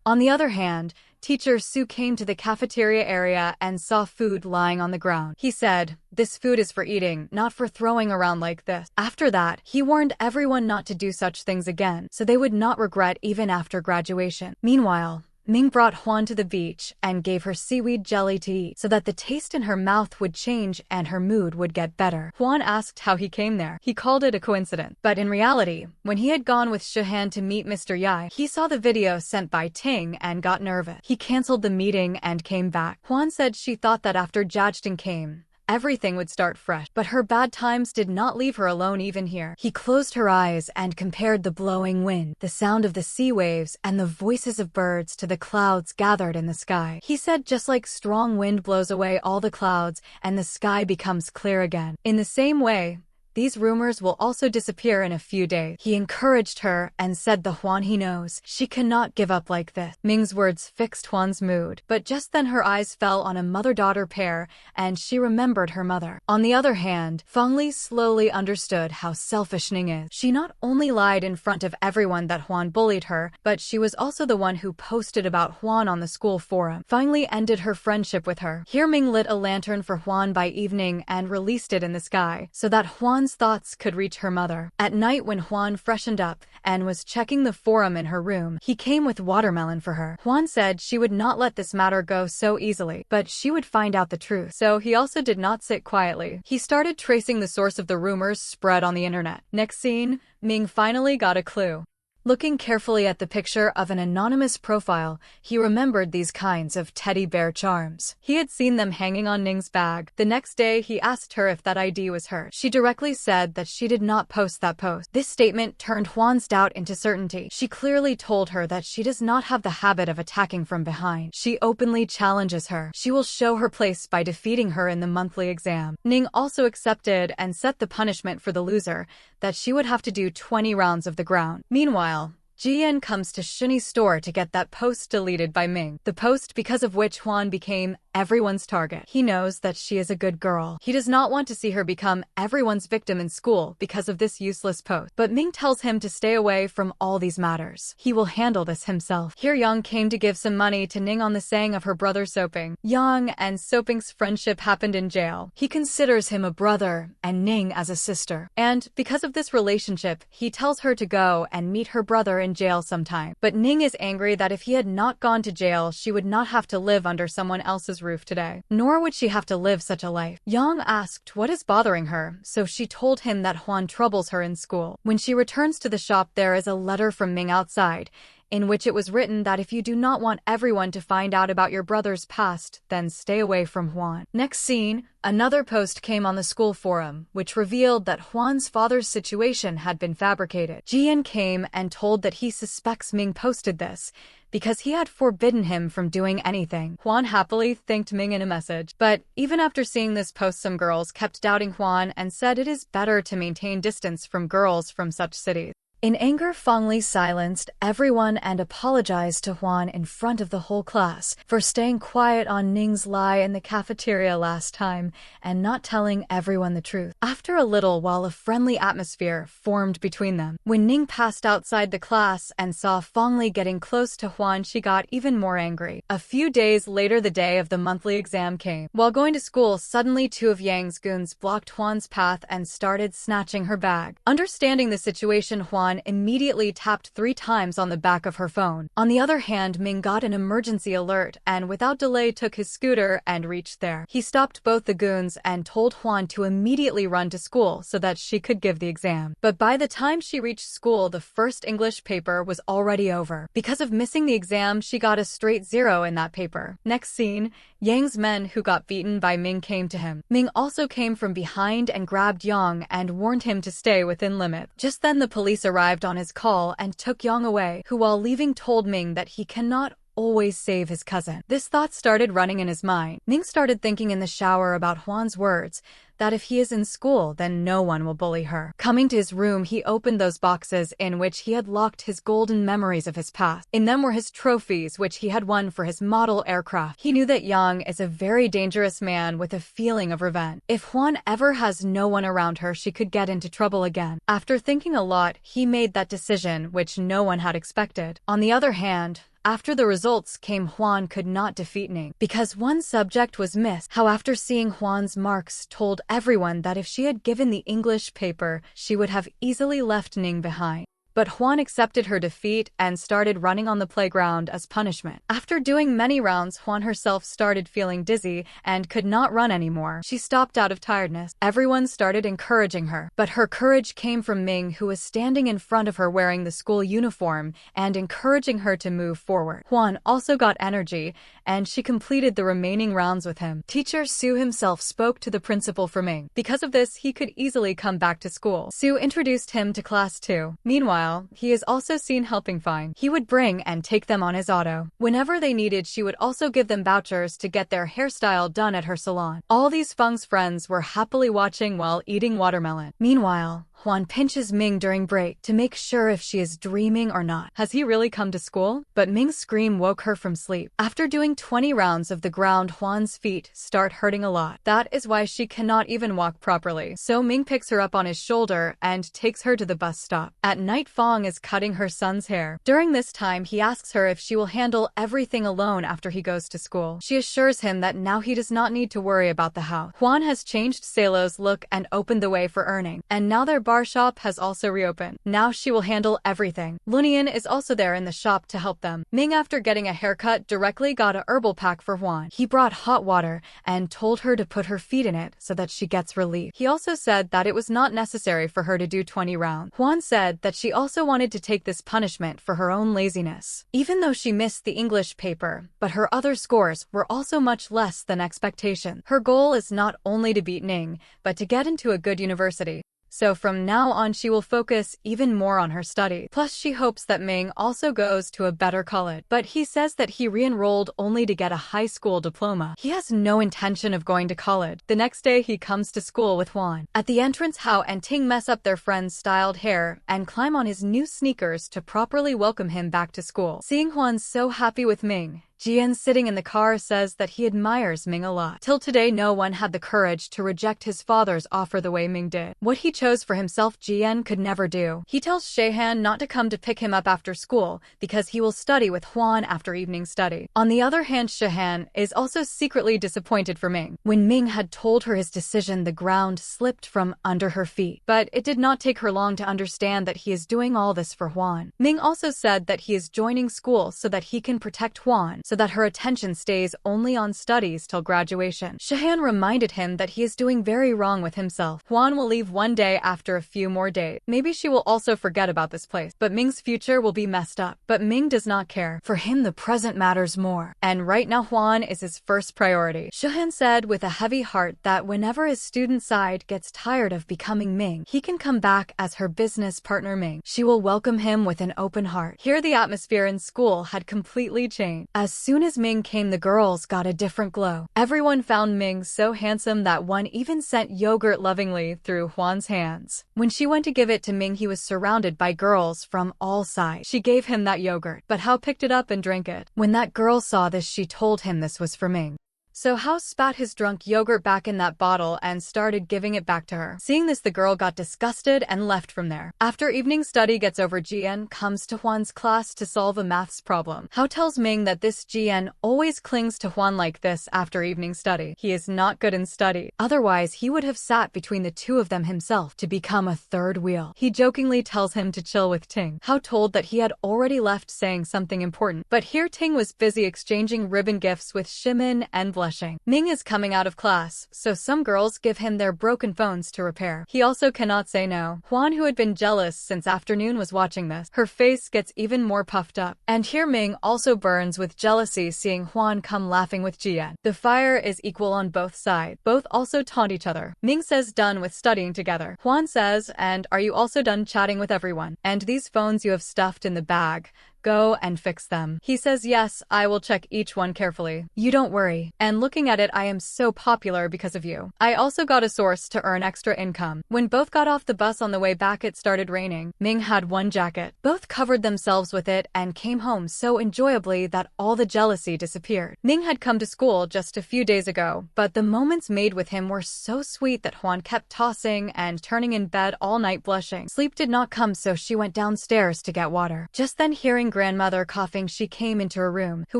On the other hand, Teacher Sue came to the cafeteria area and saw food lying on the ground. He said, "This food is for eating, not for throwing around like this." After that, he warned everyone not to do such things again, so they would not regret even after graduation. Meanwhile, Ming brought Hwan to the beach and gave her seaweed jelly to eat so that the taste in her mouth would change and her mood would get better. Hwan asked how he came there. He called it a coincidence. But in reality, when he had gone with Shahan to meet Mr. Yai, he saw the video sent by Ting and got nervous. He cancelled the meeting and came back. Hwan said she thought that after Dazzling came, everything would start fresh. But her bad times did not leave her alone even here. He closed her eyes and compared the blowing wind, the sound of the sea waves, and the voices of birds to the clouds gathered in the sky. He said just like strong wind blows away all the clouds and the sky becomes clear again. In the same way, these rumors will also disappear in a few days. He encouraged her and said the Hwan he knows. She cannot give up like this. Ming's words fixed Hwan's mood, but just then her eyes fell on a mother-daughter pair and she remembered her mother. On the other hand, Fengli slowly understood how selfish Ning is. She not only lied in front of everyone that Hwan bullied her, but she was also the one who posted about Hwan on the school forum. Fengli ended her friendship with her. Here Ming lit a lantern for Hwan by evening and released it in the sky, so that Hwan's thoughts could reach her mother. At night when Hwan freshened up and was checking the forum in her room, he came with watermelon for her. Hwan said she would not let this matter go so easily, but she would find out the truth. So he also did not sit quietly. He started tracing the source of the rumors spread on the internet. Next scene, Ming finally got a clue. Looking carefully at the picture of an anonymous profile, he remembered these kinds of teddy bear charms. He had seen them hanging on Ning's bag. The next day, he asked her if that ID was hers. She directly said that she did not post that post. This statement turned Hwan's doubt into certainty. She clearly told her that she does not have the habit of attacking from behind. She openly challenges her. She will show her place by defeating her in the monthly exam. Ning also accepted and set the punishment for the loser, that she would have to do 20 rounds of the ground. Meanwhile, Jian comes to Shunyi's store to get that post deleted by Ming. The post because of which Hwan became everyone's target. He knows that she is a good girl. He does not want to see her become everyone's victim in school because of this useless post. But Ming tells him to stay away from all these matters. He will handle this himself. Here Yang came to give some money to Ning on the saying of her brother Soping. Yang and Soping's friendship happened in jail. He considers him a brother and Ning as a sister. And because of this relationship, he tells her to go and meet her brother in jail sometime. But Ning is angry that if he had not gone to jail, she would not have to live under someone else's roof today. Nor would she have to live such a life. Yang asked what is bothering her, so she told him that Hwan troubles her in school. When she returns to the shop, there is a letter from Ming outside, in which it was written that if you do not want everyone to find out about your brother's past, then stay away from Hwan. Next scene, another post came on the school forum, which revealed that Hwan's father's situation had been fabricated. Jian came and told that he suspects Ming posted this, because he had forbidden him from doing anything. Hwan happily thanked Ming in a message. But even after seeing this post, some girls kept doubting Hwan and said it is better to maintain distance from girls from such cities. In anger, Fengli silenced everyone and apologized to Hwan in front of the whole class for staying quiet on Ning's lie in the cafeteria last time and not telling everyone the truth. After a little while, a friendly atmosphere formed between them. When Ning passed outside the class and saw Fengli getting close to Hwan, she got even more angry. A few days later, the day of the monthly exam came. While going to school, suddenly two of Yang's goons blocked Hwan's path and started snatching her bag. Understanding the situation, Hwan immediately tapped 3 times on the back of her phone. On the other hand, Ming got an emergency alert and without delay took his scooter and reached there. He stopped both the goons and told Hwan to immediately run to school so that she could give the exam. But by the time she reached school, the first English paper was already over. Because of missing the exam, she got a straight 0 in that paper. Next scene, Yang's men who got beaten by Ming came to him. Ming also came from behind and grabbed Yang and warned him to stay within limits. Just then the police arrived on his call and took Yang away, who while leaving told Ming that he cannot always save his cousin. This thought started running in his mind. Ming started thinking in the shower about Hwan's words, that if he is in school, then no one will bully her. Coming to his room, he opened those boxes in which he had locked his golden memories of his past. In them were his trophies, which he had won for his model aircraft. He knew that Yang is a very dangerous man with a feeling of revenge. If Hwan ever has no one around her, she could get into trouble again. After thinking a lot, he made that decision, which no one had expected. On the other hand, After the results came, Juan could not defeat Ning because one subject was missed. How after seeing Juan's marks told everyone that if she had given the English paper, she would have easily left Ning behind. But Juan accepted her defeat and started running on the playground as punishment. After doing many rounds, Juan herself started feeling dizzy and could not run anymore. She stopped out of tiredness. Everyone started encouraging her, but her courage came from Ming, who was standing in front of her wearing the school uniform and encouraging her to move forward. Juan also got energy, and she completed the remaining rounds with him. Teacher Su himself spoke to the principal for Ming. Because of this, he could easily come back to school. Su introduced him to class 2. Meanwhile, he is also seen helping Fine. He would bring and take them on his auto. Whenever they needed, she would also give them vouchers to get their hairstyle done at her salon. All these Feng's friends were happily watching while eating watermelon. Meanwhile, Juan pinches Ming during break to make sure if she is dreaming or not. Has he really come to school? But Ming's scream woke her from sleep. After doing 20 rounds of the ground, Juan's feet start hurting a lot. That is why she cannot even walk properly. So Ming picks her up on his shoulder and takes her to the bus stop. At night, Feng is cutting her son's hair. During this time, he asks her if she will handle everything alone after he goes to school. She assures him that now he does not need to worry about the house. Juan has changed Salo's look and opened the way for earning. And now their bar shop has also reopened. Now she will handle everything. Lunian is also there in the shop to help them. Ming, after getting a haircut, directly got a herbal pack for Juan. He brought hot water and told her to put her feet in it so that she gets relief. He also said that it was not necessary for her to do 20 rounds. Juan said that she also wanted to take this punishment for her own laziness, even though she missed the English paper, but her other scores were also much less than expectation. Her goal is not only to beat Ning, but to get into a good university. So from now on, she will focus even more on her study. Plus, she hopes that Ming also goes to a better college. But he says that he re-enrolled only to get a high school diploma. He has no intention of going to college. The next day, he comes to school with Juan. At the entrance, Hao and Ting mess up their friend's styled hair and climb on his new sneakers to properly welcome him back to school. Seeing Juan so happy with Ming, Jian, sitting in the car, says that he admires Ming a lot. Till today, no one had the courage to reject his father's offer the way Ming did. What he chose for himself, Jian could never do. He tells Shehan not to come to pick him up after school because he will study with Juan after evening study. On the other hand, Shehan is also secretly disappointed for Ming. When Ming had told her his decision, the ground slipped from under her feet. But it did not take her long to understand that he is doing all this for Juan. Ming also said that he is joining school so that he can protect Juan, so that her attention stays only on studies till graduation. Shehan reminded him that he is doing very wrong with himself. Juan will leave one day after a few more days. Maybe she will also forget about this place, but Ming's future will be messed up. But Ming does not care. For him, the present matters more. And right now, Juan is his first priority. Shehan said with a heavy heart that whenever his student side gets tired of becoming Ming, he can come back as her business partner Ming. She will welcome him with an open heart. Here, the atmosphere in school had completely changed. As soon as Ming came, the girls got a different glow. Everyone found Ming so handsome that one even sent yogurt lovingly through Juan's hands. When she went to give it to Ming, he was surrounded by girls from all sides. She gave him that yogurt, but Hao picked it up and drank it. When that girl saw this, she told him this was for Ming. So Hao spat his drunk yogurt back in that bottle and started giving it back to her. Seeing this, the girl got disgusted and left from there. After evening study gets over, Jian comes to Juan's class to solve a maths problem. Hao tells Ming that this Jian always clings to Juan like this after evening study. He is not good in study. Otherwise, he would have sat between the two of them himself to become a third wheel. He jokingly tells him to chill with Ting. Hao told that he had already left saying something important, but here Ting was busy exchanging ribbon gifts with Shim and blushing. Ming is coming out of class, so some girls give him their broken phones to repair. He also cannot say no. Juan, who had been jealous since afternoon, was watching this. Her face gets even more puffed up. And here Ming also burns with jealousy seeing Juan come laughing with Jian. The fire is equal on both sides. Both also taunt each other. Ming says done with studying together. Juan says, and are you also done chatting with everyone? And these phones you have stuffed in the bag, go and fix them. He says, yes, I will check each one carefully. You don't worry. And looking at it, I am so popular because of you. I also got a source to earn extra income. When both got off the bus on the way back, it started raining. Ming had one jacket. Both covered themselves with it and came home so enjoyably that all the jealousy disappeared. Ming had come to school just a few days ago, but the moments made with him were so sweet that Juan kept tossing and turning in bed all night blushing. Sleep did not come, so she went downstairs to get water. Just then, hearing grandmother coughing, she came into her room, who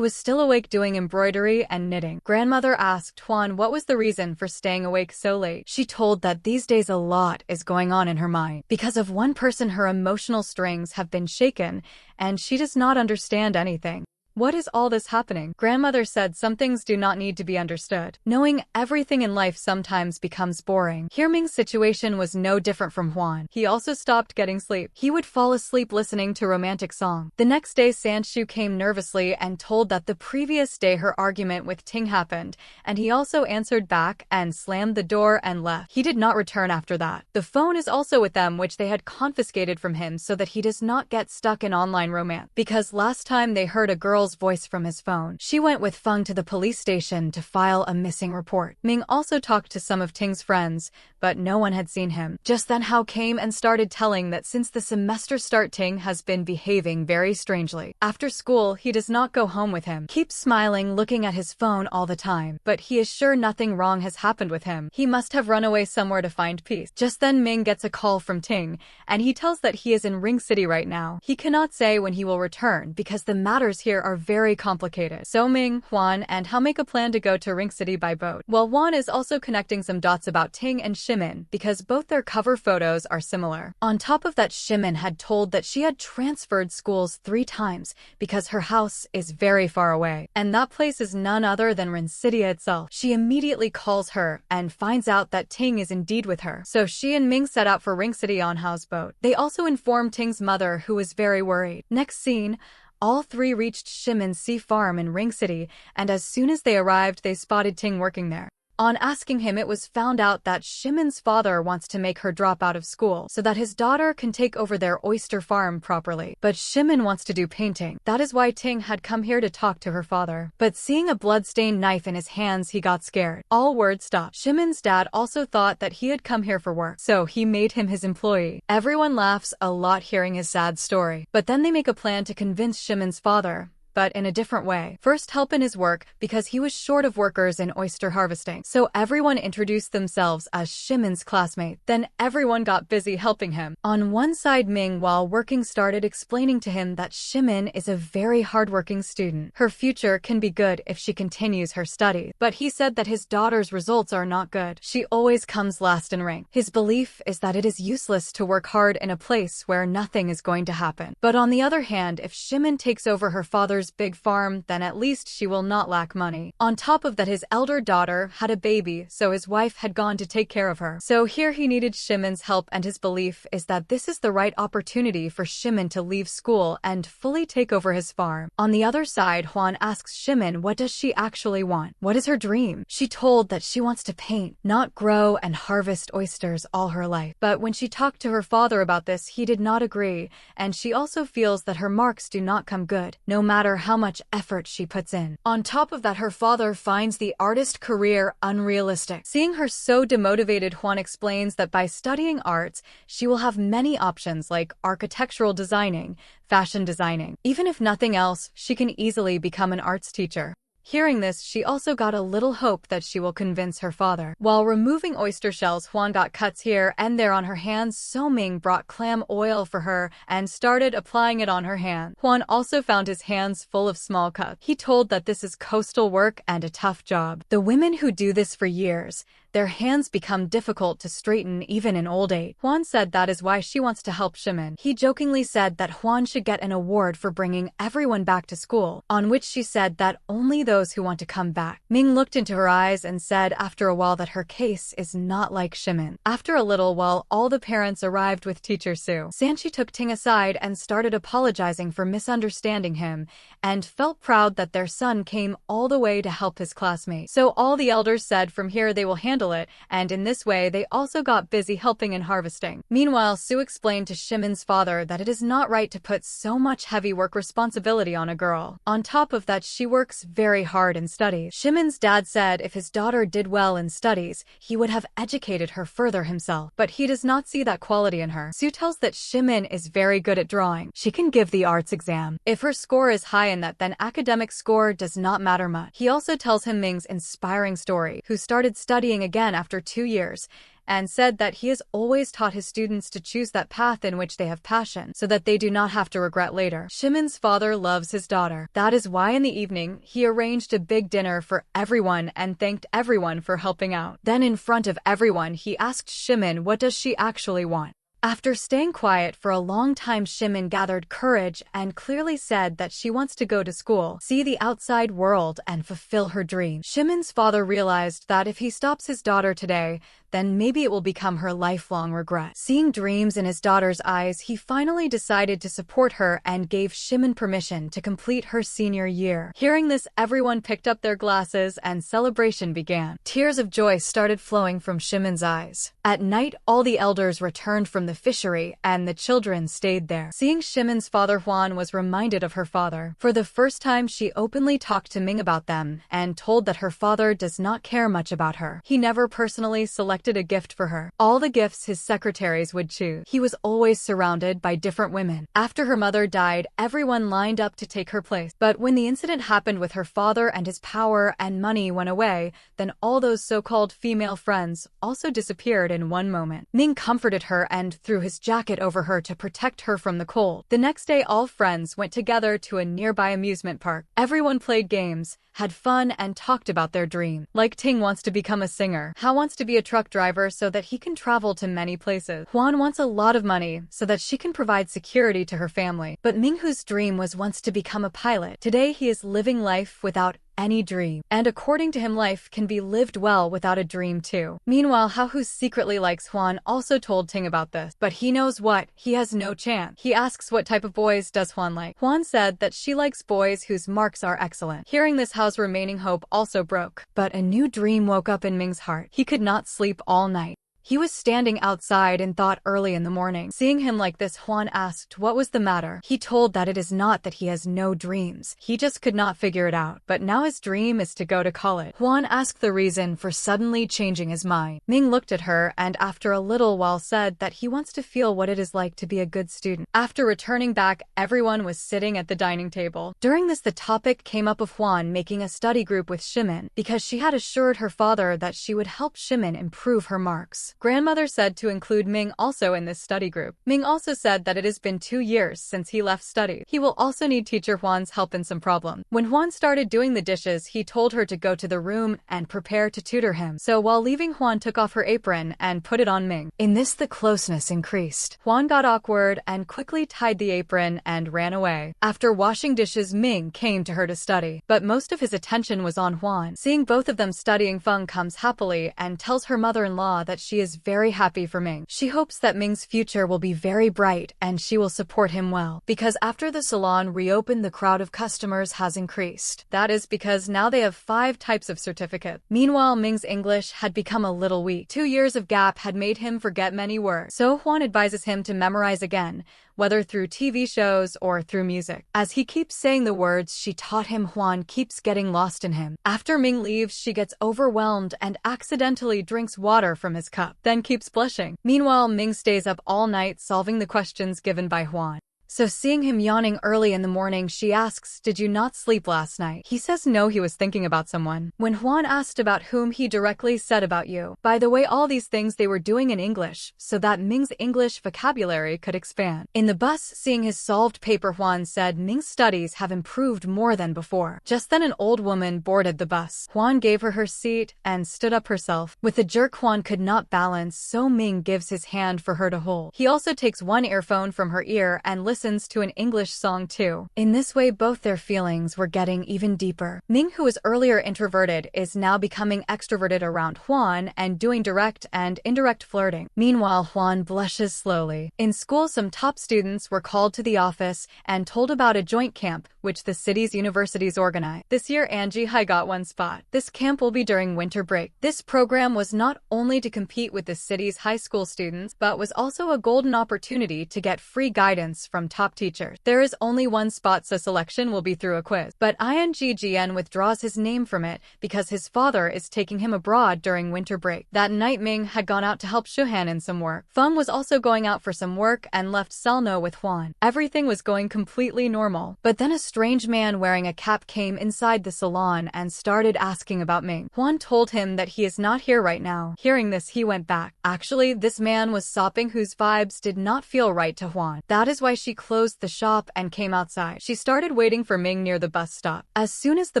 was still awake doing embroidery and knitting. Grandmother asked Huan what was the reason for staying awake so late. She told that these days a lot is going on in her mind. Because of one person, her emotional strings have been shaken, and she does not understand anything. What is all this happening? Grandmother said some things do not need to be understood. Knowing everything in life sometimes becomes boring. Ming's situation was no different from Huan. He also stopped getting sleep. He would fall asleep listening to romantic song. The next day, Sanshu came nervously and told that the previous day her argument with Ting happened, and he also answered back and slammed the door and left. He did not return after that. The phone is also with them, which they had confiscated from him so that he does not get stuck in online romance. Because last time they heard a girl's voice from his phone. She went with Feng to the police station to file a missing report. Ming also talked to some of Ting's friends, but no one had seen him. Just then Hao came and started telling that since the semester start, Ting has been behaving very strangely. After school, he does not go home with him. Keeps smiling, looking at his phone all the time, but he is sure nothing wrong has happened with him. He must have run away somewhere to find peace. Just then Ming gets a call from Ting, and he tells that he is in Ring City right now. He cannot say when he will return because the matters here are very complicated. So Ming, Huan, and Hao make a plan to go to Ring City by boat. While Huan is also connecting some dots about Ting and Shimin because both their cover photos are similar. On top of that, Shimin had told that she had transferred schools 3 times because her house is very far away. And that place is none other than Ring City itself. She immediately calls her and finds out that Ting is indeed with her. So she and Ming set out for Ring City on Hao's boat. They also informed Ting's mother, who was very worried. Next scene, all 3 reached Shimin's sea farm in Ring City, and as soon as they arrived, they spotted Ting working there. On asking him, it was found out that Shimin's father wants to make her drop out of school so that his daughter can take over their oyster farm properly. But Shimin wants to do painting. That is why Ting had come here to talk to her father. But seeing a blood-stained knife in his hands, he got scared. All words stopped. Shimin's dad also thought that he had come here for work, so he made him his employee. Everyone laughs a lot hearing his sad story. But then they make a plan to convince Shimin's father, but in a different way. First, help in his work because he was short of workers in oyster harvesting. So everyone introduced themselves as Shimin's classmate. Then everyone got busy helping him. On one side, Ming, while working, started explaining to him that Shimin is a very hardworking student. Her future can be good if she continues her studies. But he said that his daughter's results are not good. She always comes last in rank. His belief is that it is useless to work hard in a place where nothing is going to happen. But on the other hand, if Shimin takes over her father's big farm, then at least she will not lack money. On top of that, his elder daughter had a baby, so his wife had gone to take care of her. So here he needed Shimin's help, and his belief is that this is the right opportunity for Shimin to leave school and fully take over his farm. On the other side, Huan asks Shimin what does she actually want? What is her dream? She told that she wants to paint, not grow and harvest oysters all her life. But when she talked to her father about this, he did not agree, and she also feels that her marks do not come good, no matter how much effort she puts in. On top of that, her father finds the artist career unrealistic. Seeing her so demotivated, Huan explains that by studying arts, she will have many options like architectural designing, fashion designing. Even if nothing else, she can easily become an arts teacher. Hearing this, she also got a little hope that she will convince her father. While removing oyster shells, Huan got cuts here and there on her hands, so Ming brought clam oil for her and started applying it on her hand. Huan also found his hands full of small cuts. He told that this is coastal work and a tough job. The women who do this for years, their hands become difficult to straighten even in old age. Huan said that is why she wants to help Shimin. He jokingly said that Huan should get an award for bringing everyone back to school, on which she said that only those who want to come back. Ming looked into her eyes and said after a while that her case is not like Shimin. After a little while, all the parents arrived with teacher Su. Sanchi took Ting aside and started apologizing for misunderstanding him and felt proud that their son came all the way to help his classmate. So all the elders said from here they will handle it, and in this way they also got busy helping in harvesting. Meanwhile, Su explained to Shimin's father that it is not right to put so much heavy work responsibility on a girl. On top of that, she works very hard in studies. Shimin's dad said if his daughter did well in studies, he would have educated her further himself, but he does not see that quality in her. Su tells that Shimin is very good at drawing. She can give the arts exam. If her score is high in that, then academic score does not matter much. He also tells him Ming's inspiring story, who started studying again after 2 years, and said that he has always taught his students to choose that path in which they have passion, so that they do not have to regret later. Shimon's father loves his daughter. That is why in the evening, he arranged a big dinner for everyone and thanked everyone for helping out. Then in front of everyone, he asked Shimon what does she actually want. After staying quiet for a long time, Shimon gathered courage and clearly said that she wants to go to school, see the outside world, and fulfill her dream. Shimon's father realized that if he stops his daughter today, then maybe it will become her lifelong regret. Seeing dreams in his daughter's eyes, he finally decided to support her and gave Shimon permission to complete her senior year. Hearing this, everyone picked up their glasses and celebration began. Tears of joy started flowing from Shimon's eyes. At night, all the elders returned from the fishery and the children stayed there. Seeing Shimon's father, Hwan was reminded of her father. For the first time, she openly talked to Ming about them and told that her father does not care much about her. He never personally selected a gift for her. All the gifts his secretaries would choose. He was always surrounded by different women. After her mother died, everyone lined up to take her place. But when the incident happened with her father and his power and money went away, then all those so-called female friends also disappeared in one moment. Ming comforted her and threw his jacket over her to protect her from the cold. The next day, all friends went together to a nearby amusement park. Everyone played games, had fun, and talked about their dream. Like Ting wants to become a singer. Hao wants to be a truck driver so that he can travel to many places. Hwan wants a lot of money so that she can provide security to her family. But Minghu's dream was once to become a pilot. Today he is living life without any dream. And according to him, life can be lived well without a dream too. Meanwhile, Hao, who secretly likes Hwan, also told Ting about this. But he knows what? He has no chance. He asks what type of boys does Hwan like. Hwan said that she likes boys whose marks are excellent. Hearing this, Hao's remaining hope also broke. But a new dream woke up in Ming's heart. He could not sleep all night. He was standing outside and thought early in the morning. Seeing him like this, Hwan asked what was the matter. He told that it is not that he has no dreams. He just could not figure it out. But now his dream is to go to college. Hwan asked the reason for suddenly changing his mind. Ming looked at her and after a little while said that he wants to feel what it is like to be a good student. After returning back, everyone was sitting at the dining table. During this, the topic came up of Hwan making a study group with Shimon because she had assured her father that she would help Shimon improve her marks. Grandmother said to include Ming also in this study group. Ming also said that it has been 2 years since he left study. He will also need teacher Hwan's help in some problem. When Hwan started doing the dishes, he told her to go to the room and prepare to tutor him. So while leaving, Hwan took off her apron and put it on Ming. In this, the closeness increased. Hwan got awkward and quickly tied the apron and ran away. After washing dishes, Ming came to her to study. But most of his attention was on Hwan. Seeing both of them studying, Feng comes happily and tells her mother-in-law that she is very happy for Ming. She hopes that Ming's future will be very bright and she will support him well. Because after the salon reopened, the crowd of customers has increased. That is because now they have 5 types of certificate. Meanwhile, Ming's English had become a little weak. 2 years of gap had made him forget many words. So Hwan advises him to memorize again, whether through TV shows or through music. As he keeps saying the words she taught him, Hwan keeps getting lost in him. After Ming leaves, she gets overwhelmed and accidentally drinks water from his cup, then keeps blushing. Meanwhile, Ming stays up all night solving the questions given by Hwan. So seeing him yawning early in the morning, she asks, "Did you not sleep last night?" He says no, he was thinking about someone. When Hwan asked about whom, he directly said about you. By the way, all these things they were doing in English, so that Ming's English vocabulary could expand. In the bus, seeing his solved paper, Hwan said Ming's studies have improved more than before. Just then an old woman boarded the bus. Hwan gave her her seat and stood up herself. With a jerk, Hwan could not balance, so Ming gives his hand for her to hold. He also takes one earphone from her ear and listens to an English song too. In this way, both their feelings were getting even deeper. Ming, who was earlier introverted, is now becoming extroverted around Hwan and doing direct and indirect flirting. Meanwhile, Hwan blushes slowly. In school, some top students were called to the office and told about a joint camp which the city's universities organize. This year, Angie Hai got one spot. This camp will be during winter break. This program was not only to compete with the city's high school students, but was also a golden opportunity to get free guidance from from top teachers. There is only one spot, so selection will be through a quiz. But INGGN withdraws his name from it because his father is taking him abroad during winter break. That night, Ming had gone out to help Shuhan in some work. Feng was also going out for some work and left Salno with Huan. Everything was going completely normal. But then a strange man wearing a cap came inside the salon and started asking about Ming. Huan told him that he is not here right now. Hearing this, he went back. Actually, this man was Sopping, whose vibes did not feel right to Huan. That is why she closed the shop and came outside. She started waiting for Ming near the bus stop. As soon as the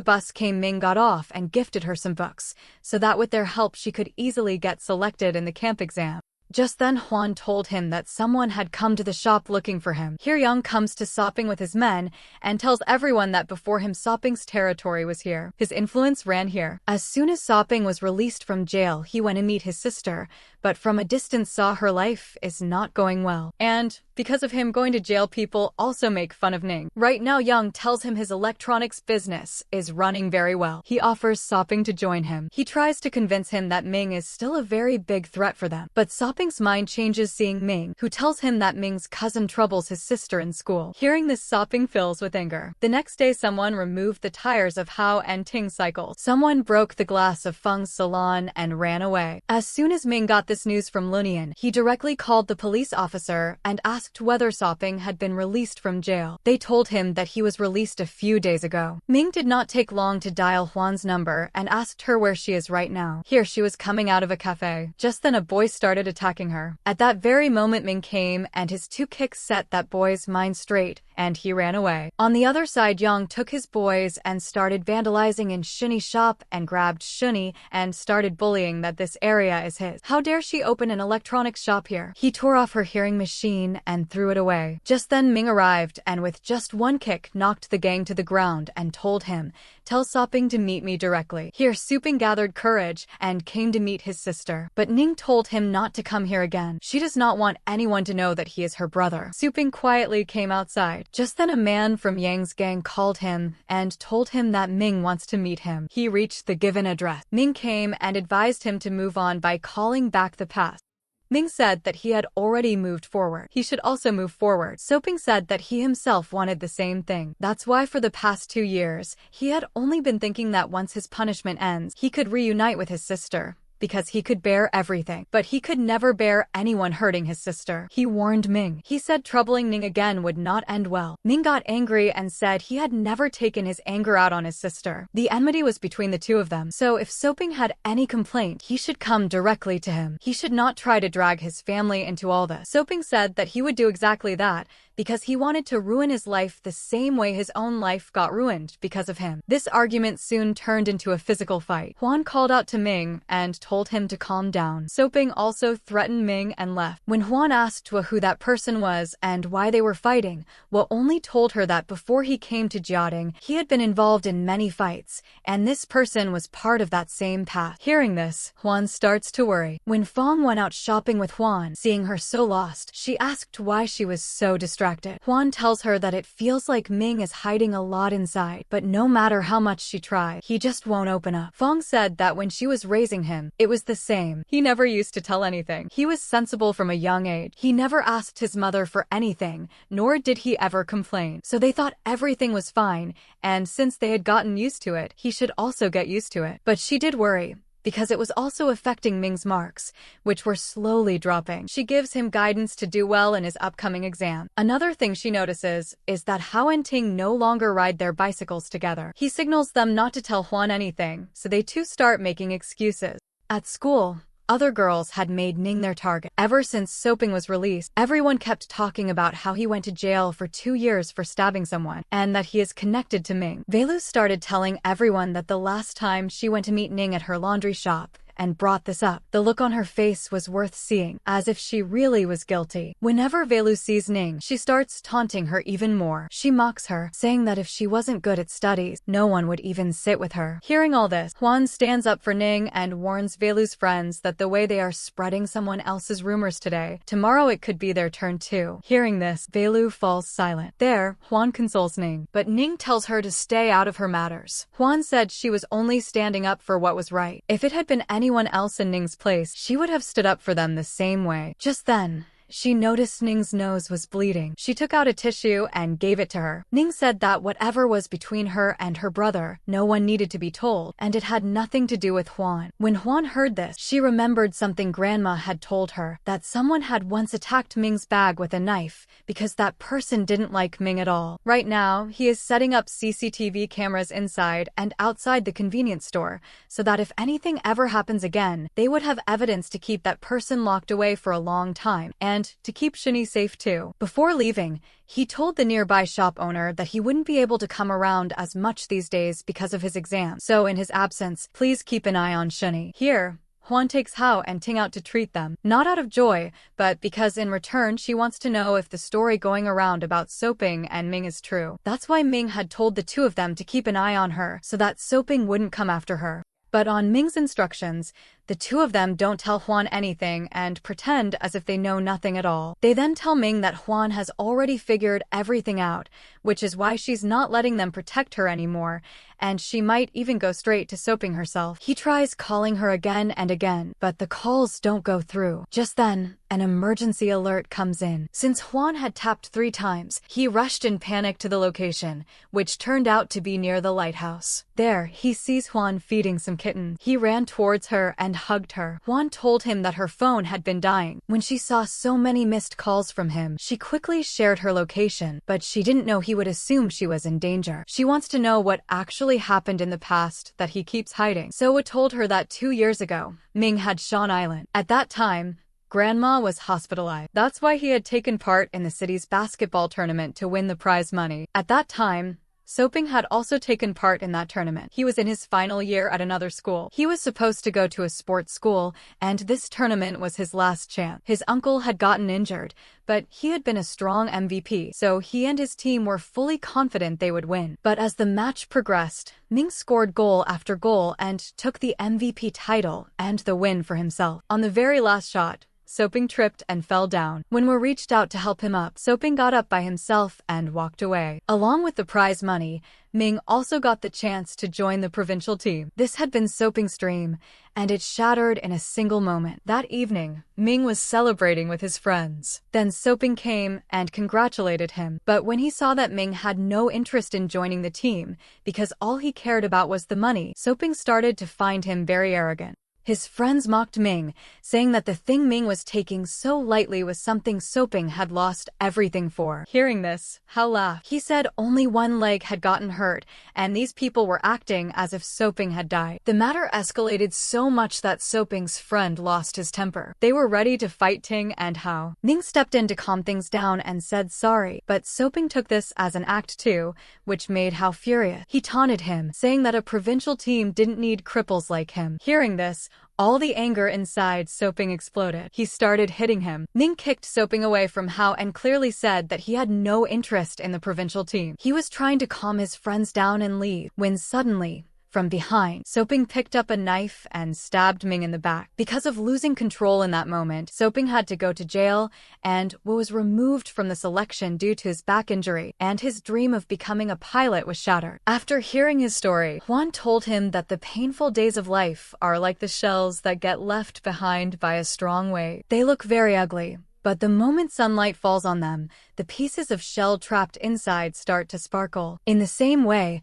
bus came, Ming got off and gifted her some books, so that with their help she could easily get selected in the camp exam. Just then, Huan told him that someone had come to the shop looking for him. Here Young comes to Sopping with his men and tells everyone that before him Sopping's territory was here. His influence ran here. As soon as Sopping was released from jail, he went to meet his sister, but from a distance saw her life is not going well. And because of him going to jail, people also make fun of Ning. Right now, Young tells him his electronics business is running very well. He offers Sopping to join him. He tries to convince him that Ming is still a very big threat for them. But Sopping's mind changes seeing Ming, who tells him that Ming's cousin troubles his sister in school. Hearing this, Sopping fills with anger. The next day, someone removed the tires of Hao and Ting cycles. Someone broke the glass of Feng's salon and ran away. As soon as Ming got this news from Lunian, he directly called the police officer and asked whether Sopping had been released from jail. They told him that he was released a few days ago. Ming did not take long to dial Huan's number and asked her where she is right now. Here she was coming out of a cafe. Just then a boy started attacking her. At that very moment, Ming came and his 2 kicks set that boy's mind straight and he ran away. On the other side, Young took his boys and started vandalizing in Shuni's shop and grabbed Shuni and started bullying that this area is his. How dare she open an electronics shop here? He tore off her hearing machine and threw it away. Just then Ming arrived and with just 1 kick knocked the gang to the ground and told him, "Tell Sopping to meet me directly." Here Sopping gathered courage and came to meet his sister. But Ning told him not to come here again. She does not want anyone to know that he is her brother. Sopping quietly came outside. Just then a man from Yang's gang called him and told him that Ming wants to meet him. He reached the given address. Ming came and advised him to move on by calling back the past. Ming said that he had already moved forward. He should also move forward. Sopping said that he himself wanted the same thing. That's why for the past 2 years, he had only been thinking that once his punishment ends, he could reunite with his sister, because he could bear everything. But he could never bear anyone hurting his sister. He warned Ming. He said troubling Ning again would not end well. Ming got angry and said he had never taken his anger out on his sister. The enmity was between the 2 of them, so if Sopping had any complaint, he should come directly to him. He should not try to drag his family into all this. Sopping said that he would do exactly that, because he wanted to ruin his life the same way his own life got ruined because of him. This argument soon turned into a physical fight. Huan called out to Ming and told him to calm down. Sopping also threatened Ming and left. When Huan asked Hua who that person was and why they were fighting, Hua only told her that before he came to Jiating, he had been involved in many fights, and this person was part of that same past. Hearing this, Huan starts to worry. When Fong went out shopping with Huan, seeing her so lost, she asked why she was so distracted. Huan tells her that it feels like Ming is hiding a lot inside, but no matter how much she tried, he just won't open up. Fong said that when she was raising him, it was the same. He never used to tell anything. He was sensible from a young age. He never asked his mother for anything, nor did he ever complain. So they thought everything was fine, and since they had gotten used to it, he should also get used to it. But she did worry, because it was also affecting Ming's marks, which were slowly dropping. She gives him guidance to do well in his upcoming exam. Another thing she notices is that Hao and Ting no longer ride their bicycles together. He signals them not to tell Huan anything, so they too start making excuses. At school, other girls had made Ning their target. Ever since Sopping was released, everyone kept talking about how he went to jail for 2 years for stabbing someone, and that he is connected to Ming. Velu started telling everyone that the last time she went to meet Ning at her laundry shop, and brought this up. The look on her face was worth seeing, as if she really was guilty. Whenever Velu sees Ning, she starts taunting her even more. She mocks her, saying that if she wasn't good at studies, no one would even sit with her. Hearing all this, Huan stands up for Ning and warns Velu's friends that the way they are spreading someone else's rumors today, tomorrow it could be their turn too. Hearing this, Velu falls silent. There, Huan consoles Ning, but Ning tells her to stay out of her matters. Huan said she was only standing up for what was right. If it had been anyone else in Ning's place, she would have stood up for them the same way. Just then, she noticed Ning's nose was bleeding. She took out a tissue and gave it to her. Ning said that whatever was between her and her brother, no one needed to be told, and it had nothing to do with Huan. When Huan heard this, she remembered something Grandma had told her, that someone had once attacked Ming's bag with a knife because that person didn't like Ming at all. Right now, he is setting up CCTV cameras inside and outside the convenience store so that if anything ever happens again, they would have evidence to keep that person locked away for a long time and to keep Shini safe too. Before leaving, he told the nearby shop owner that he wouldn't be able to come around as much these days because of his exam. So in his absence, please keep an eye on Shini. Here, Huan takes Hao and Ting out to treat them, not out of joy, but because in return she wants to know if the story going around about Soping and Ming is true. That's why Ming had told the two of them to keep an eye on her so that Soping wouldn't come after her. But on Ming's instructions, the two of them don't tell Huan anything and pretend as if they know nothing at all. They then tell Ming that Huan has already figured everything out, which is why she's not letting them protect her anymore, and she might even go straight to Soping herself. He tries calling her again and again, but the calls don't go through. Just then, an emergency alert comes in. Since Huan had tapped 3 times, he rushed in panic to the location, which turned out to be near the lighthouse. There, he sees Huan feeding some kittens. He ran towards her and hugged her. Huan told him that her phone had been dying. When she saw so many missed calls from him, she quickly shared her location, but she didn't know he would assume she was in danger. She wants to know what actually happened in the past that he keeps hiding. Soa told her that 2 years ago, Ming had Shan Island. At that time, Grandma was hospitalized. That's why he had taken part in the city's basketball tournament to win the prize money. At that time, Soping had also taken part in that tournament. He was in his final year at another school. He was supposed to go to a sports school, and this tournament was his last chance. His uncle had gotten injured, but he had been a strong MVP, so he and his team were fully confident they would win. But as the match progressed, Ming scored goal after goal and took the MVP title and the win for himself. On the very last shot, Soping tripped and fell down. When we reached out to help him up, Soping got up by himself and walked away. Along with the prize money, Ming also got the chance to join the provincial team. This had been Soping's dream, and it shattered in a single moment. That evening, Ming was celebrating with his friends. Then Soping came and congratulated him. But when he saw that Ming had no interest in joining the team, because all he cared about was the money, Soping started to find him very arrogant. His friends mocked Ming, saying that the thing Ming was taking so lightly was something Soping had lost everything for. Hearing this, Hao laughed. He said only one leg had gotten hurt, and these people were acting as if Soping had died. The matter escalated so much that Soping's friend lost his temper. They were ready to fight Ting and Hao. Ming stepped in to calm things down and said sorry, but Soping took this as an act too, which made Hao furious. He taunted him, saying that a provincial team didn't need cripples like him. Hearing this, all the anger inside Soping exploded. He started hitting him. Ming kicked Soping away from Hao and clearly said that he had no interest in the provincial team. He was trying to calm his friends down and leave, when suddenly, from behind, Soping picked up a knife and stabbed Ming in the back. Because of losing control in that moment, Soping had to go to jail and was removed from the selection due to his back injury, and his dream of becoming a pilot was shattered. After hearing his story, Huan told him that the painful days of life are like the shells that get left behind by a strong wave. They look very ugly, but the moment sunlight falls on them, the pieces of shell trapped inside start to sparkle. In the same way,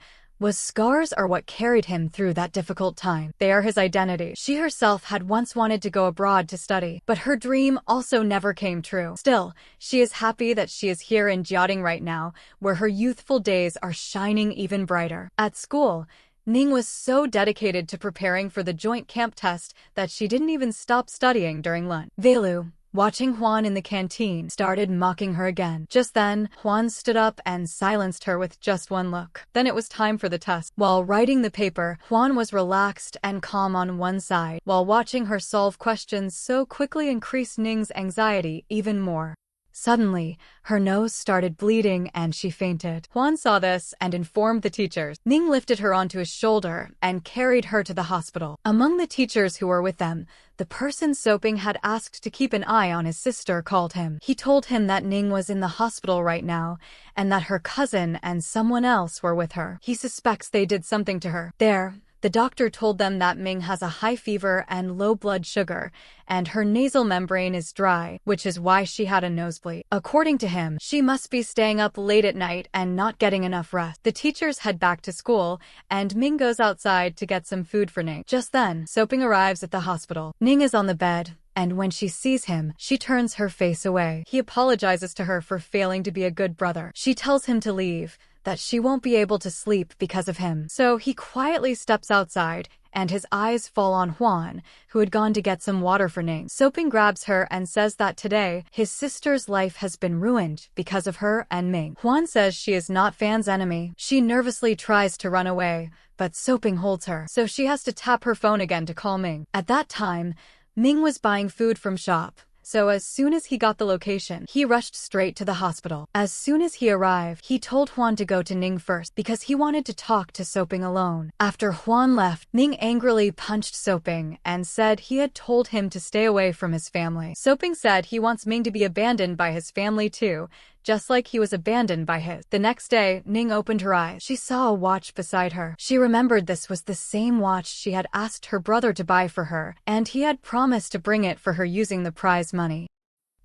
scars are what carried him through that difficult time. They are his identity. She herself had once wanted to go abroad to study, but her dream also never came true. Still, she is happy that she is here in Jiating right now, where her youthful days are shining even brighter. At school, Ning was so dedicated to preparing for the joint camp test that she didn't even stop studying during lunch. Velu, watching Huan in the canteen, started mocking her again. Just then, Huan stood up and silenced her with just one look. Then it was time for the test. While writing the paper, Huan was relaxed and calm on one side, while watching her solve questions so quickly increased Ning's anxiety even more. Suddenly, her nose started bleeding and she fainted. Huan saw this and informed the teachers. Ning lifted her onto his shoulder and carried her to the hospital. Among the teachers who were with them, the person Soping had asked to keep an eye on his sister called him. He told him that Ning was in the hospital right now and that her cousin and someone else were with her. He suspects they did something to her. There, The doctor told them that Ming has a high fever and low blood sugar, and her nasal membrane is dry, which is why she had a nosebleed. According to him, she must be staying up late at night and not getting enough rest. The teachers head back to school, and Ming goes outside to get some food for Ning. Just then, Soping arrives at the hospital. Ning is on the bed, and when she sees him, she turns her face away. He apologizes to her for failing to be a good brother. She tells him to leave, that she won't be able to sleep because of him. So he quietly steps outside, and his eyes fall on Juan, who had gone to get some water for Ning. Soping grabs her and says that today, his sister's life has been ruined because of her and Ming. Juan says she is not Fan's enemy. She nervously tries to run away, but Soping holds her, so she has to tap her phone again to call Ming. At that time, Ming was buying food from shop. So as soon as he got the location, he rushed straight to the hospital. As soon as he arrived, he told Juan to go to Ning first because he wanted to talk to Soping alone. After Juan left, Ning angrily punched Soping and said he had told him to stay away from his family. Soping said he wants Ming to be abandoned by his family too, just like he was abandoned by his. The next day, Ning opened her eyes. She saw a watch beside her. She remembered this was the same watch she had asked her brother to buy for her, and he had promised to bring it for her using the prize money.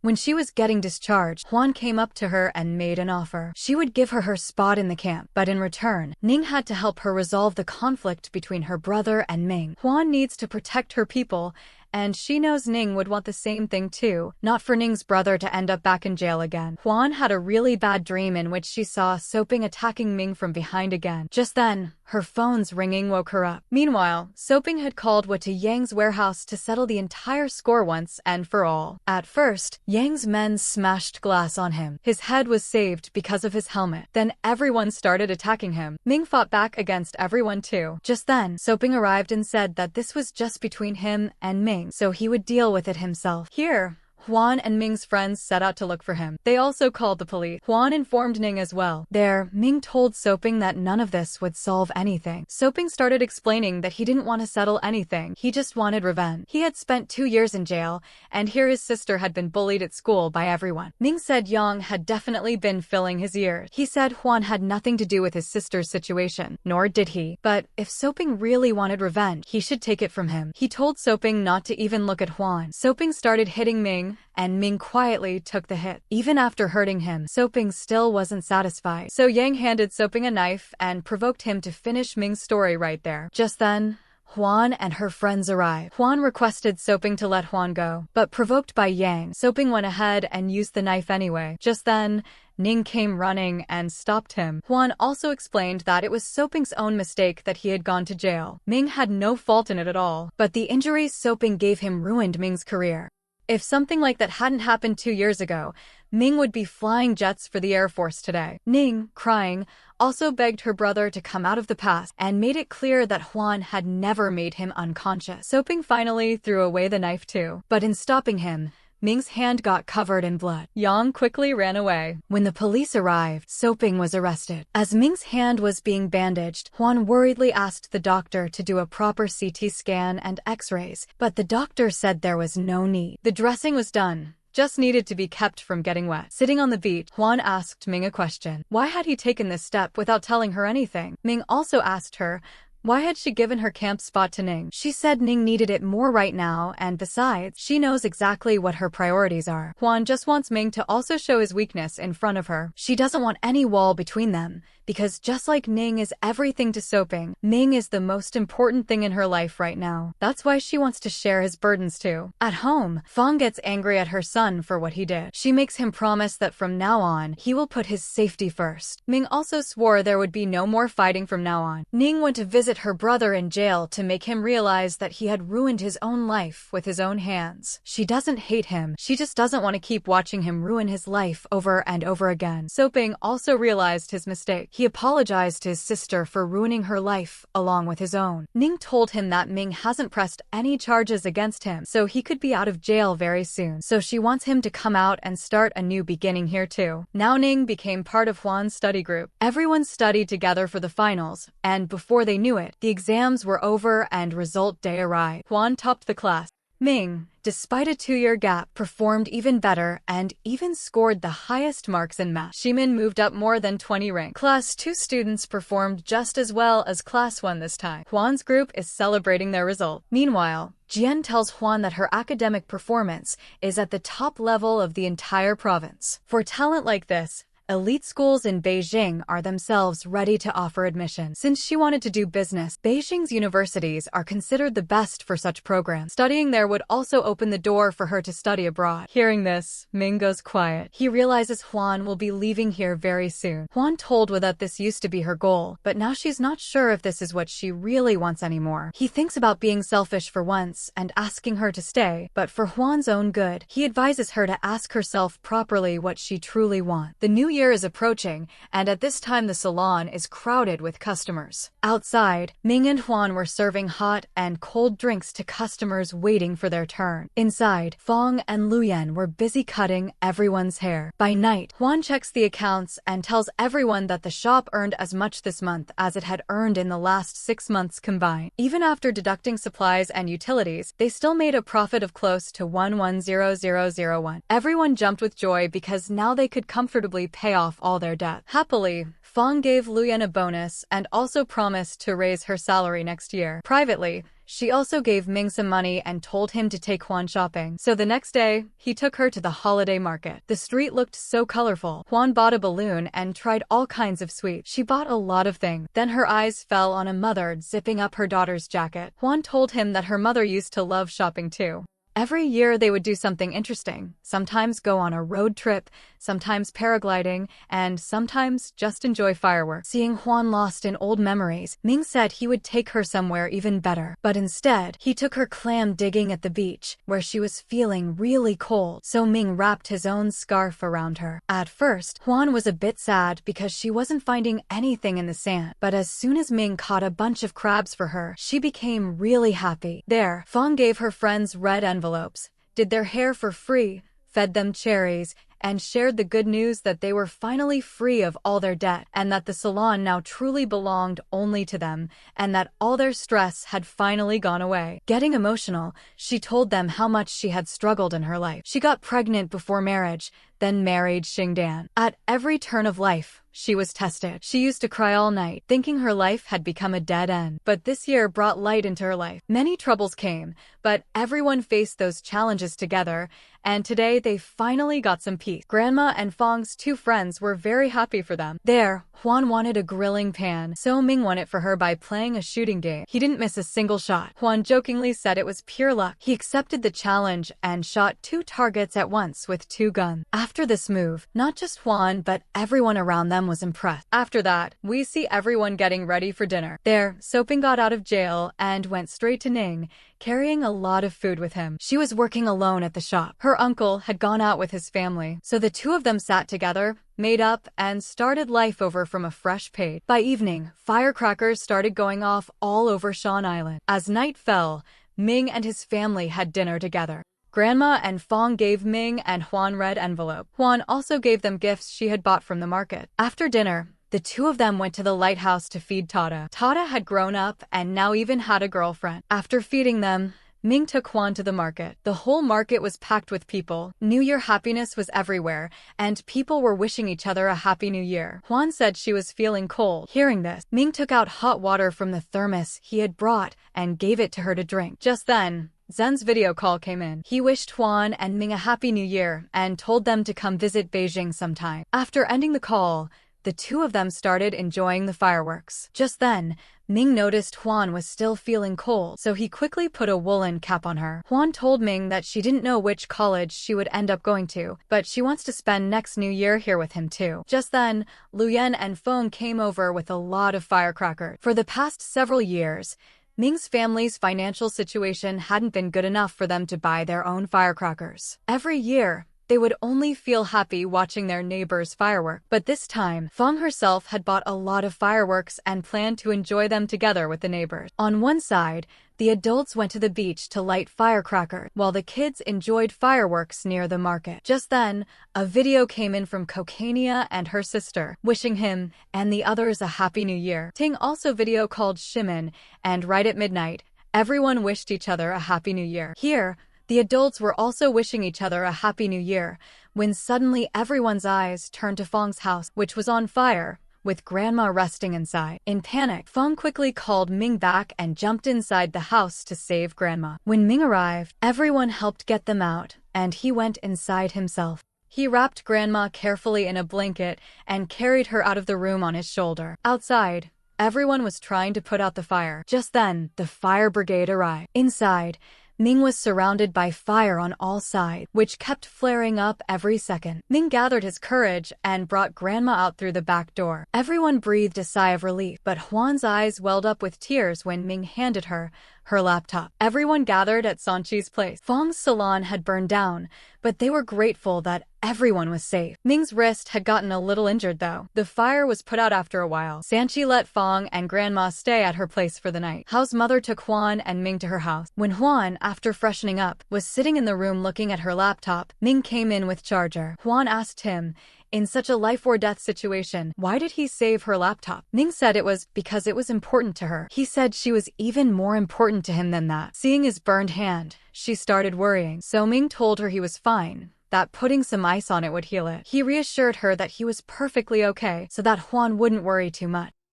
When she was getting discharged, Juan came up to her and made an offer. She would give her her spot in the camp, but in return, Ning had to help her resolve the conflict between her brother and Ming. Juan needs to protect her people, and she knows Ning would want the same thing too, not for Ning's brother to end up back in jail again. Juan had a really bad dream in which she saw Soping attacking Ming from behind again. Just then, her phone's ringing woke her up. Meanwhile, Soping had called to Yang's warehouse to settle the entire score once and for all. At first, Yang's men smashed glass on him. His head was saved because of his helmet. Then everyone started attacking him. Ming fought back against everyone too. Just then, Soping arrived and said that this was just between him and Ming, so he would deal with it himself. Here, Juan and Ming's friends set out to look for him. They also called the police. Juan informed Ning as well. There, Ming told Soping that none of this would solve anything. Soping started explaining that he didn't want to settle anything. He just wanted revenge. He had spent 2 years in jail, and here his sister had been bullied at school by everyone. Ming said Yang had definitely been filling his ears. He said Juan had nothing to do with his sister's situation, nor did he. But if Soping really wanted revenge, he should take it from him. He told Soping not to even look at Juan. Soping started hitting Ming, and Ming quietly took the hit. Even after hurting him, Soping still wasn't satisfied. So Yang handed Soping a knife and provoked him to finish Ming's story right there. Just then, Juan and her friends arrived. Juan requested Soping to let Juan go, but provoked by Yang, Soping went ahead and used the knife anyway. Just then, Ning came running and stopped him. Juan also explained that it was Soping's own mistake that he had gone to jail. Ming had no fault in it at all, but the injuries Soping gave him ruined Ming's career. If something like that hadn't happened 2 years ago, Ming would be flying jets for the Air Force today. Ning, crying, also begged her brother to come out of the past and made it clear that Juan had never made him unconscious. Soping finally threw away the knife too, but in stopping him, Ming's hand got covered in blood. Yang quickly ran away. When the police arrived, Soping was arrested. As Ming's hand was being bandaged, Juan worriedly asked the doctor to do a proper CT scan and x-rays, but the doctor said there was no need. The dressing was done, just needed to be kept from getting wet. Sitting on the beach, Juan asked Ming a question. Why had he taken this step without telling her anything? Ming also asked her, why had she given her camp spot to Ning? She said Ning needed it more right now, and besides, she knows exactly what her priorities are. Juan just wants Ming to also show his weakness in front of her. She doesn't want any wall between them, because just like Ning is everything to Soping, Ming is the most important thing in her life right now. That's why she wants to share his burdens too. At home, Fang gets angry at her son for what he did. She makes him promise that from now on, he will put his safety first. Ming also swore there would be no more fighting from now on. Ning went to visit her brother in jail to make him realize that he had ruined his own life with his own hands. She doesn't hate him, she just doesn't want to keep watching him ruin his life over and over again. Soping also realized his mistake. He apologized to his sister for ruining her life along with his own. Ning told him that Ming hasn't pressed any charges against him, so he could be out of jail very soon. So she wants him to come out and start a new beginning here too. Now Ning became part of Juan's study group. Everyone studied together for the finals, and before they knew it, the exams were over and result day arrived. Juan topped the class. Ming, despite a 2-year gap, performed even better and even scored the highest marks in math. Shim moved up more than 20 ranks. Class 2 students performed just as well as Class 1 this time. Hwan's group is celebrating their result. Meanwhile, Jian tells Hwan that her academic performance is at the top level of the entire province. For talent like this, elite schools in Beijing are themselves ready to offer admission. Since she wanted to do business, Beijing's universities are considered the best for such programs. Studying there would also open the door for her to study abroad. Hearing this, Ming goes quiet. He realizes Hwan will be leaving here very soon. Hwan told Hwa that this used to be her goal, but now she's not sure if this is what she really wants anymore. He thinks about being selfish for once and asking her to stay, but for Hwan's own good, he advises her to ask herself properly what she truly wants. The new year is approaching, and at this time the salon is crowded with customers. Outside, Ming and Hwan were serving hot and cold drinks to customers waiting for their turn. Inside, Fong and Luyen were busy cutting everyone's hair. By night, Hwan checks the accounts and tells everyone that the shop earned as much this month as it had earned in the last 6 months combined. Even after deducting supplies and utilities, they still made a profit of close to 110001. Everyone jumped with joy because now they could comfortably pay off all their debt. Happily, Fong gave Luyen a bonus and also promised to raise her salary next year. Privately, she also gave Ming some money and told him to take Hwan shopping. So the next day, he took her to the holiday market. The street looked so colorful. Hwan bought a balloon and tried all kinds of sweets. She bought a lot of things. Then her eyes fell on a mother zipping up her daughter's jacket. Hwan told him that her mother used to love shopping too. Every year they would do something interesting, sometimes go on a road trip, sometimes paragliding, and sometimes just enjoy fireworks. Seeing Hwan lost in old memories, Ming said he would take her somewhere even better. But instead, he took her clam digging at the beach, where she was feeling really cold, so Ming wrapped his own scarf around her. At first, Hwan was a bit sad because she wasn't finding anything in the sand, but as soon as Ming caught a bunch of crabs for her, she became really happy. There, Fong gave her friends red envelopes, did their hair for free, fed them cherries, and shared the good news that they were finally free of all their debt, and that the salon now truly belonged only to them, and that all their stress had finally gone away. Getting emotional, she told them how much she had struggled in her life. She got pregnant before marriage, then married Xingdan. At every turn of life, she was tested. She used to cry all night, thinking her life had become a dead end. But this year brought light into her life. Many troubles came, but everyone faced those challenges together, and today they finally got some peace. Grandma and Fong's 2 friends were very happy for them. There, Hwan wanted a grilling pan, so Ming won it for her by playing a shooting game. He didn't miss a single shot. Hwan jokingly said it was pure luck. He accepted the challenge and shot 2 targets at once with 2 guns. After this move, not just Hwan but everyone around them was impressed. After that, we see everyone getting ready for dinner. There, Soping got out of jail and went straight to Ning, carrying a lot of food with him. She was working alone at the shop. Her uncle had gone out with his family, so the 2 of them sat together, made up, and started life over from a fresh page. By evening, firecrackers started going off all over Shan Island. As night fell, Ming and his family had dinner together. Grandma and Fong gave Ming and Hwan red envelope. Hwan also gave them gifts she had bought from the market. After dinner, the 2 of them went to the lighthouse to feed Tata. Tata had grown up and now even had a girlfriend. After feeding them, Ming took Hwan to the market. The whole market was packed with people. New Year happiness was everywhere, and people were wishing each other a happy new year. Hwan said she was feeling cold. Hearing this, Ming took out hot water from the thermos he had brought and gave it to her to drink. Just then, Zen's video call came in. He wished Hwan and Ming a happy new year and told them to come visit Beijing sometime. After ending the call, the 2 of them started enjoying the fireworks. Just then, Ming noticed Hwan was still feeling cold, so he quickly put a woolen cap on her. Hwan told Ming that she didn't know which college she would end up going to, but she wants to spend next New Year here with him too. Just then, Luyen and Fong came over with a lot of firecrackers. For the past several years, Ming's family's financial situation hadn't been good enough for them to buy their own firecrackers. Every year, they would only feel happy watching their neighbors' fireworks. But this time, Fong herself had bought a lot of fireworks and planned to enjoy them together with the neighbors. On one side, the adults went to the beach to light firecrackers, while the kids enjoyed fireworks near the market. Just then, a video came in from Kokania and her sister, wishing him and the others a happy new year. Ting also video called Shim, and right at midnight, everyone wished each other a happy new year. Here, The adults were also wishing each other a happy new year, when suddenly everyone's eyes turned to Fong's house, which was on fire, with Grandma resting inside. In panic, Fong quickly called Ming back and jumped inside the house to save Grandma. When Ming arrived, everyone helped get them out, and he went inside himself. He wrapped Grandma carefully in a blanket and carried her out of the room on his shoulder. Outside, everyone was trying to put out the fire. Just then, the fire brigade arrived. Inside, Ming was surrounded by fire on all sides, which kept flaring up every second. Ming gathered his courage and brought Grandma out through the back door. Everyone breathed a sigh of relief, but Juan's eyes welled up with tears when Ming handed her laptop. Everyone gathered at Sanchi's place. Fong's salon had burned down, but they were grateful that everyone was safe. Ming's wrist had gotten a little injured though. The fire was put out after a while. Sanchi let Fong and Grandma stay at her place for the night. Hao's mother took Juan and Ming to her house. When Juan, after freshening up, was sitting in the room looking at her laptop, Ming came in with charger. Juan asked him, in such a life-or-death situation, why did he save her laptop? Ming said it was because it was important to her. He said she was even more important to him than that. Seeing his burned hand, she started worrying. So Ming told her he was fine, that putting some ice on it would heal it. He reassured her that he was perfectly okay, so that Juan wouldn't worry too much.